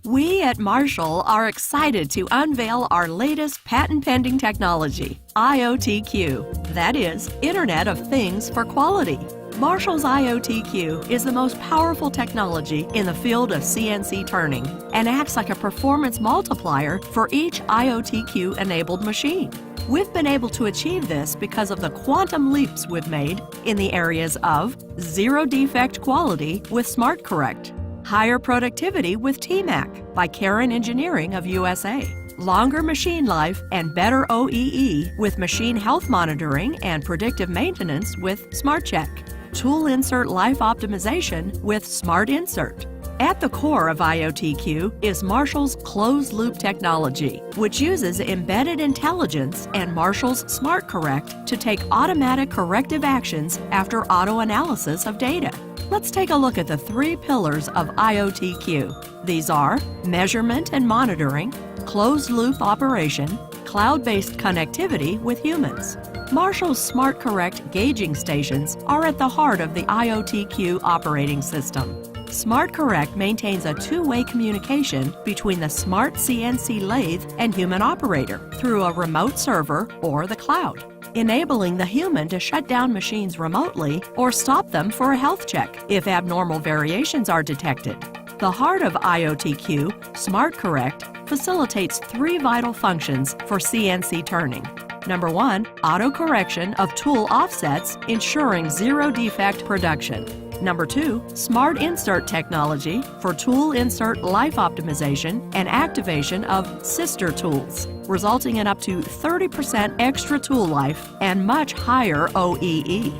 We at Marshall are excited to unveil our latest patent-pending technology, IoTQ. That is, Internet of Things for Quality. Marshall's IoTQ is the most powerful technology in the field of CNC turning and acts like a performance multiplier for each IoTQ-enabled machine. We've been able to achieve this because of the quantum leaps we've made in the areas of zero defect quality with SmartCorrect, higher productivity with TMAC by Karen Engineering of USA, longer machine life and better OEE with machine health monitoring and predictive maintenance with SmartChek, tool insert life optimization with SmartInsert. At the core of IoTQ is Marshall's closed-loop technology, which uses embedded intelligence and Marshall's SmartCorrect to take automatic corrective actions after auto-analysis of data. Let's take a look at the three pillars of IoTQ. These are measurement and monitoring, closed-loop operation, cloud-based connectivity with humans. Marshall's SmartCorrect gauging stations are at the heart of the IoTQ operating system. SmartCorrect maintains a two-way communication between the smart CNC lathe and human operator through a remote server or the cloud, enabling the human to shut down machines remotely or stop them for a health check if abnormal variations are detected. The heart of IoTQ, SmartCorrect, facilitates three vital functions for CNC turning. Number one, auto-correction of tool offsets, ensuring zero defect production. Number two, SmartInsert technology for tool insert life optimization and activation of sister tools, resulting in up to 30% extra tool life and much higher OEE.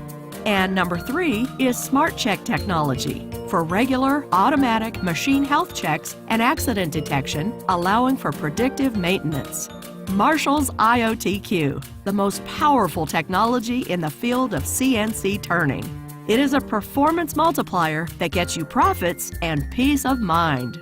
And number three is SmartChek technology for regular automatic machine health checks and accident detection, allowing for predictive maintenance. Marshall's IoTQ, the most powerful technology in the field of CNC turning. It is a performance multiplier that gets you profits and peace of mind.